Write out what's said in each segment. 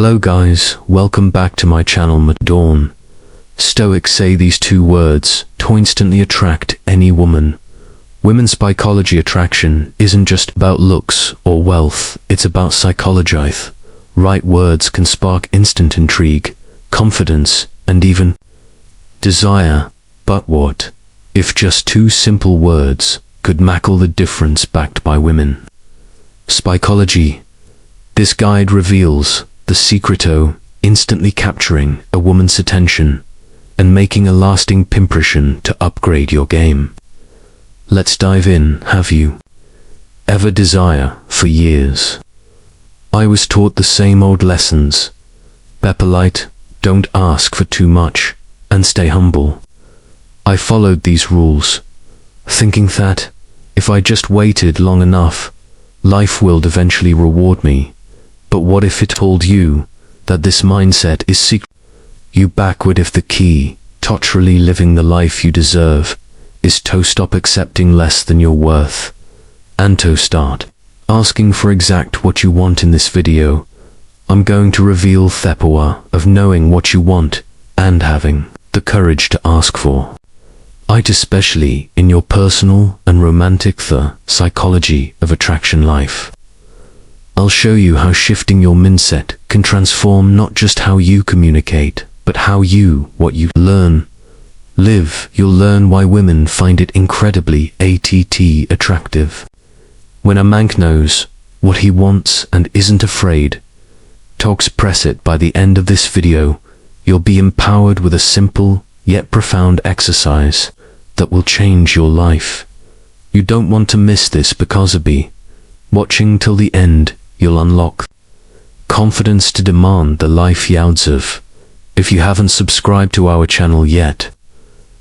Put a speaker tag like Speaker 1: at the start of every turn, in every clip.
Speaker 1: Hello guys, welcome back to my channel Dawn. Stoics say these two words to instantly attract any woman. Women's psychology attraction isn't just about looks or wealth, it's about psychology. Right words can spark instant intrigue, confidence, and even desire. But what if just two simple words could make all the difference backed by women? Psychology. This guide reveals the secret to instantly capturing a woman's attention and making a lasting impression to upgrade your game. Let's dive in. Have you ever desired for years? I was taught the same old lessons. Be polite, don't ask for too much, and stay humble. I followed these rules, thinking that if I just waited long enough, life will eventually reward me. But what if it told you that this mindset is secret? You backward if the key to truly living the life you deserve is to stop accepting less than your worth and to start asking for exact what you want. In this video, I'm going to reveal the power of knowing what you want and having the courage to ask for it, especially in your personal and romantic the psychology of attraction life. I'll show you how shifting your mindset can transform not just how you communicate, but what you learn, live. You'll learn why women find it incredibly attractive when a man knows what he wants and isn't afraid to express it. By the end of this video, you'll be empowered with a simple yet profound exercise that will change your life. You don't want to miss this because watching till the end. You'll unlock confidence to demand the life you deserve. If you haven't subscribed to our channel yet,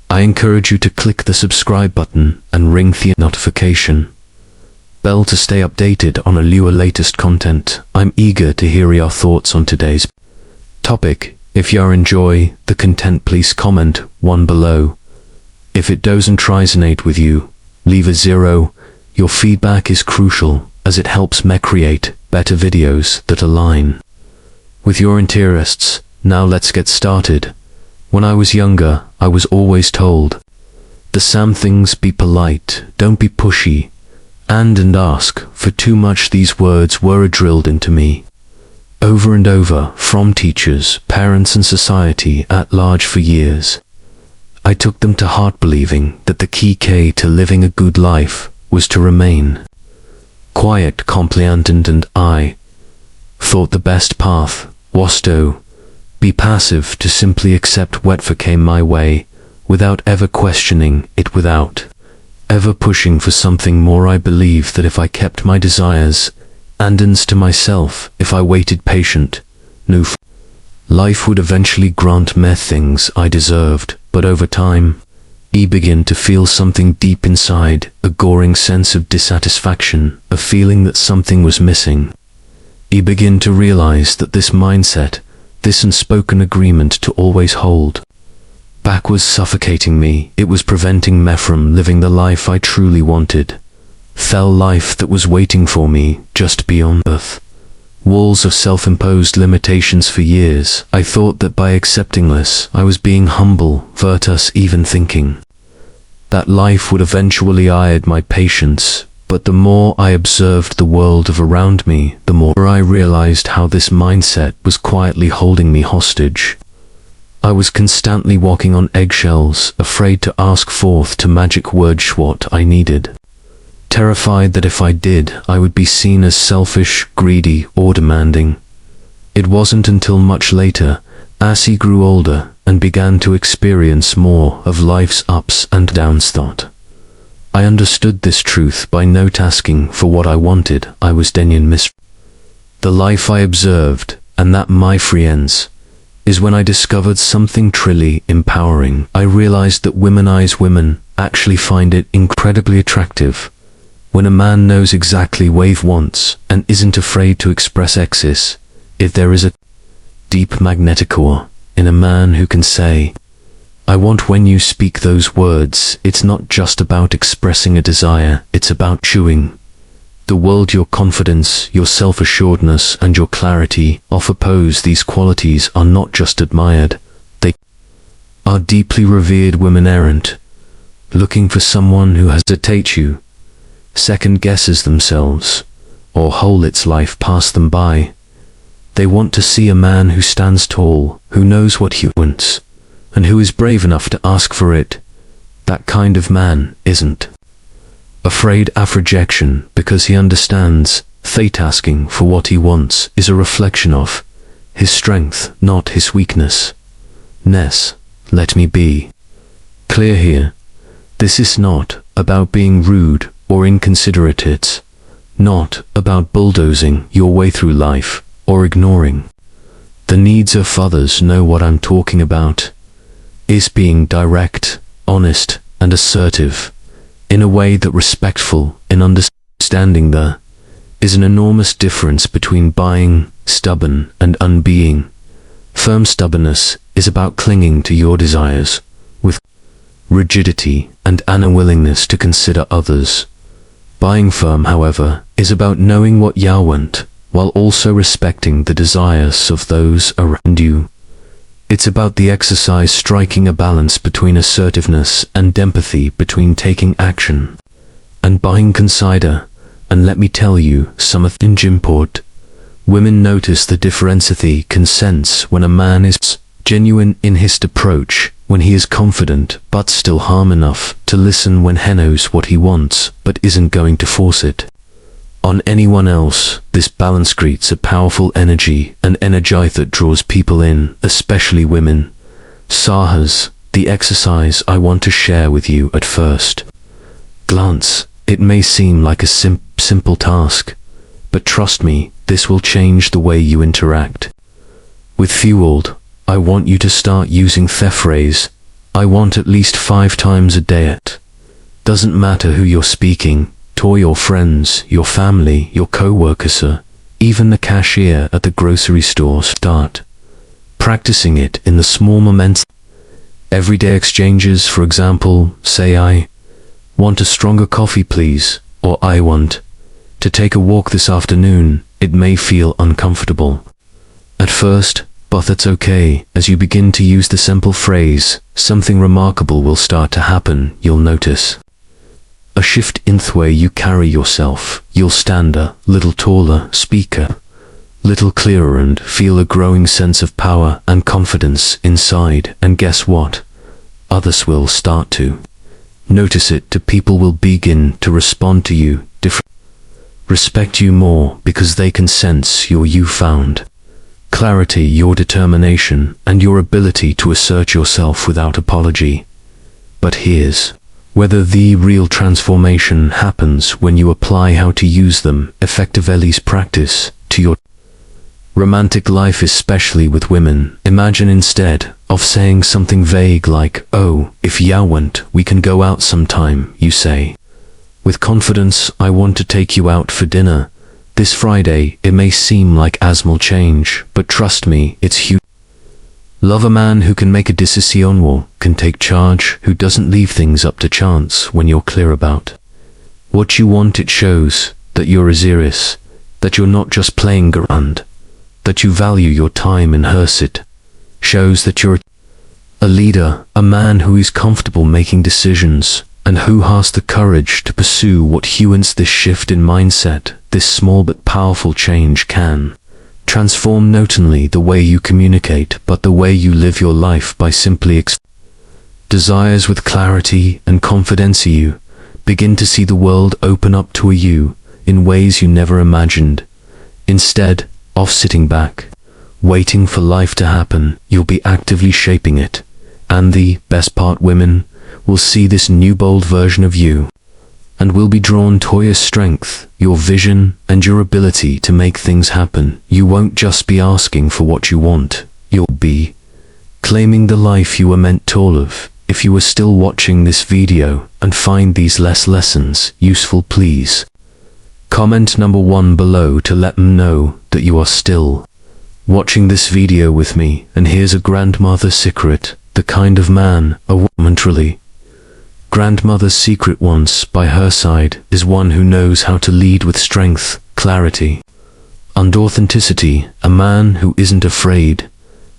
Speaker 1: I encourage you to click the subscribe button and ring the notification bell to stay updated on our latest content. I'm eager to hear your thoughts on today's topic. If you enjoy the content, please comment 1 below. If it doesn't resonate with you, leave a 0. Your feedback is crucial as it helps me create better videos that align with your interests. Now let's get started. When I was younger, I was always told the same things: be polite, don't be pushy, and ask for too much. These words were drilled into me over and over from teachers, parents, and society at large for years. I took them to heart, believing that the key to living a good life was to remain quiet, compliant, and I thought the best path was to be passive, to simply accept whatever came my way without ever questioning it, without ever pushing for something more. I believed that if I kept my desires and ends to myself, if I waited patient, life would eventually grant me things I deserved. But over time, I began to feel something deep inside, a goring sense of dissatisfaction, a feeling that something was missing. I began to realize that this mindset, this unspoken agreement to always hold back, was suffocating me. It was preventing me from living the life I truly wanted. Fell life that was waiting for me just beyond earth. Walls of self-imposed limitations. For years, I thought that by accepting this, I was being humble, versus even thinking that life would eventually aid my patience. But the more I observed the world around me, the more I realized how this mindset was quietly holding me hostage. I was constantly walking on eggshells, afraid to ask forth to magic words what I needed. Terrified that if I did, I would be seen as selfish, greedy, or demanding. It wasn't until much later, as I grew older and began to experience more of life's ups and downs, that I understood this truth. By not asking for what I wanted, I was genuinely miserable. The life I observed, and that, my friends, is when I discovered something truly empowering. I realized that women actually find it incredibly attractive when a man knows exactly what he wants and isn't afraid to express excess. If there is a deep magnetic core in a man who can say, I want, when you speak those words, it's not just about expressing a desire, it's about chewing The world, your confidence, your self-assuredness, and your clarity offer pose. These qualities are not just admired, they are deeply revered. Women errant, looking for someone who hesitates you, second guesses themselves, or whole its life pass them by. They want to see a man who stands tall, who knows what he wants, and who is brave enough to ask for it. That kind of man isn't afraid of rejection because he understands fate. Asking for what he wants is a reflection of his strength, not his weakness. Let me be clear here. This is not about being rude or inconsiderate. It's not about bulldozing your way through life or ignoring the needs of others. Know what I'm talking about is being direct, honest, and assertive in a way that respectful in understanding. There is an enormous difference between being stubborn and unbeing firm. Stubbornness is about clinging to your desires with rigidity and an unwillingness to consider others. Being firm, however, is about knowing what you want while also respecting the desires of those around you. It's about the exercise, striking a balance between assertiveness and empathy, between taking action and being considerate. And let me tell you something important. Women notice the difference. They can sense when a man is genuine in his approach, when he is confident but still calm enough to listen, when he knows what he wants but isn't going to force it on anyone else. This balance creates a powerful energy, an energy that draws people in, especially women. Sahas, the exercise I want to share with you. At first glance, it may seem like a simple task, but trust me, this will change the way you interact with fueled. I want you to start using the phrase, I want at least 5 times a day. It doesn't matter who you're speaking to, your friends, your family, your co-workers, or even the cashier at the grocery store. Start practicing it in the small moments. Everyday exchanges, for example, say, I want a stronger coffee please, or I want to take a walk this afternoon. It may feel uncomfortable at first, but that's okay. As you begin to use the simple phrase, something remarkable will start to happen. You'll notice a shift in the way you carry yourself. You'll stand a little taller, speak a little clearer, and feel a growing sense of power and confidence inside. And guess what? Others will start to notice it. The people will begin to respond to you differently, respect you more, because they can sense your newfound clarity, your determination, and your ability to assert yourself without apology. But here's whether the real transformation happens: when you apply how to use them effectively. Practice to your romantic life, especially with women. Imagine instead of saying something vague like, oh, if you want, we can go out sometime, you say with confidence, I want to take you out for dinner this Friday. It may seem like a small change, but trust me, it's huge. Love a man who can make a decision, or can take charge, who doesn't leave things up to chance. When you're clear about what you want, it shows that you're serious, that you're not just playing around, that you value your time and hers. It shows that you're a leader, a man who is comfortable making decisions, and who has the courage to pursue what he wants. This shift in mindset, this small but powerful change, can transform not only the way you communicate, but the way you live your life. By simply desires with clarity and confidence, you begin to see the world open up to you in ways you never imagined. Instead of sitting back, waiting for life to happen, you'll be actively shaping it. And the best part, women will see this new bold version of you, and will be drawn to your strength, your vision, and your ability to make things happen. You won't just be asking for what you want, you'll be claiming the life you were meant to live. If you are still watching this video and find these lessons useful, please comment number 1 below to let me know that you are still watching this video with me. And here's a grandmother secret: the kind of man a woman truly Grandmother's secret once by her side is one who knows how to lead with strength, clarity, and authenticity, a man who isn't afraid.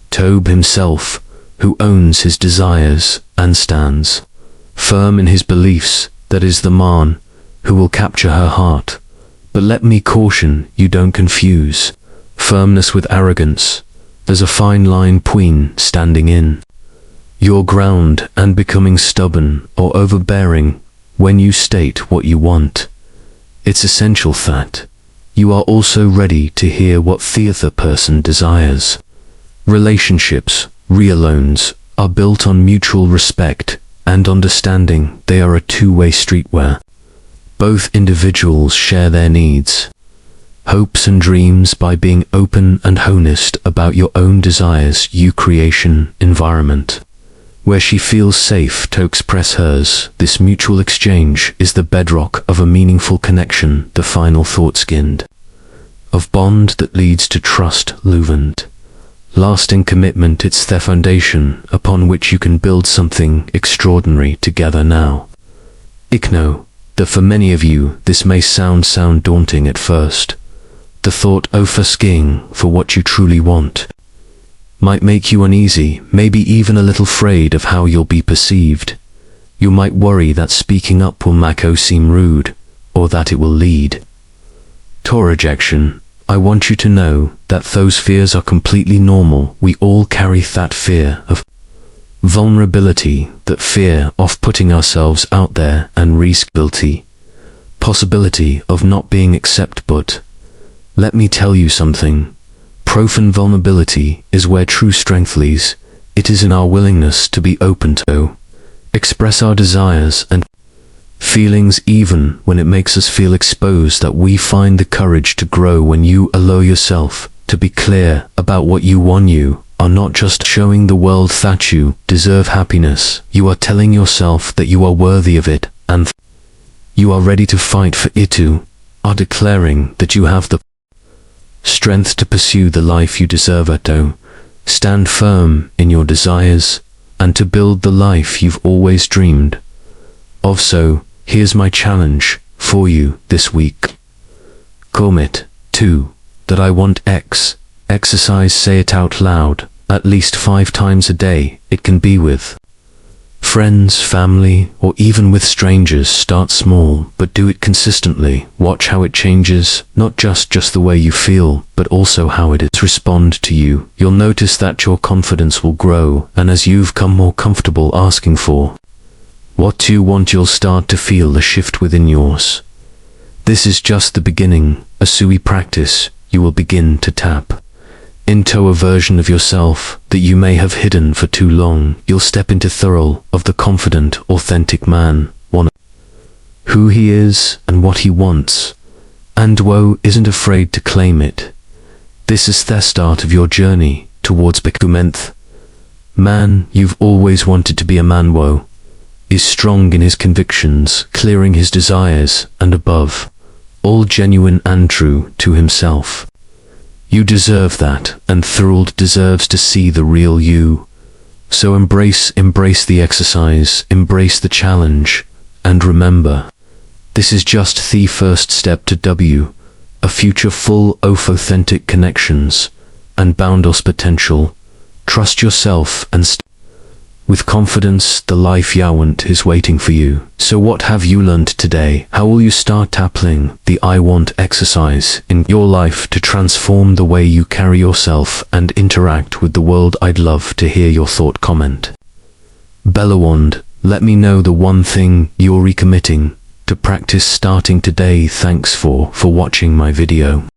Speaker 1: Tobe himself, who owns his desires and stands firm in his beliefs, that is the man who will capture her heart. But let me caution you, don't confuse firmness with arrogance. There's a fine line between standing in your ground and becoming stubborn or overbearing when you state what you want. It's essential that you are also ready to hear what the other person desires. Relationships, real ones, are built on mutual respect and understanding. They are a two-way street where both individuals share their needs, hopes and dreams. By being open and honest about your own desires, you create an environment where she feels safe to express hers. This mutual exchange is the bedrock of a meaningful connection, the final thought skinned of bond that leads to trust, love and lasting commitment. It's the foundation upon which you can build something extraordinary together. Now, I know that for many of you this may sound daunting at first. The thought of asking for what you truly want might make you uneasy, maybe even a little afraid of how you'll be perceived. You might worry that speaking up will make you seem rude, or that it will lead to rejection. I want you to know that those fears are completely normal. We all carry that fear of vulnerability, that fear of putting ourselves out there and risk guilty possibility of not being accepted. But let me tell you something. Profound vulnerability is where true strength lies. It is in our willingness to be open to express our desires and feelings, even when it makes us feel exposed, that we find the courage to grow. When you allow yourself to be clear about what you want, you are not just showing the world that you deserve happiness. You are telling yourself that you are worthy of it, and you are ready to fight for it too. Are declaring that you have the strength to pursue the life you deserve. To stand firm in your desires and to build the life you've always dreamed of. So, here's my challenge for you this week. Commit to that I want X. Exercise, say it out loud, at least 5 times a day. It can be with friends, family, or even with strangers. Start small, but do it consistently. Watch how it changes, not just the way you feel, but also how it is respond to you. You'll notice that your confidence will grow, and as you've become more comfortable asking for what you want, you'll start to feel the shift within yours. This is just the beginning. As you practice, you will begin to tap into a version of yourself that you may have hidden for too long. You'll step into thorough of the confident, authentic man, one who he is and what he wants, and isn't afraid to claim it. This is the start of your journey towards becoming the man you've always wanted to be. A man is strong in his convictions, clearing his desires, and above all genuine and true to himself. You deserve that, and the world deserves to see the real you. So embrace the exercise, embrace the challenge, and remember, this is just the first step to a future full of authentic connections and boundless potential. Trust yourself and with confidence. The life you want is waiting for you. So what have you learned today? How will you start tackling the I want exercise in your life to transform the way you carry yourself and interact with the world? I'd love to hear your thought. Comment below and let me know the one thing you're recommitting to practice starting today. Thanks for watching my video.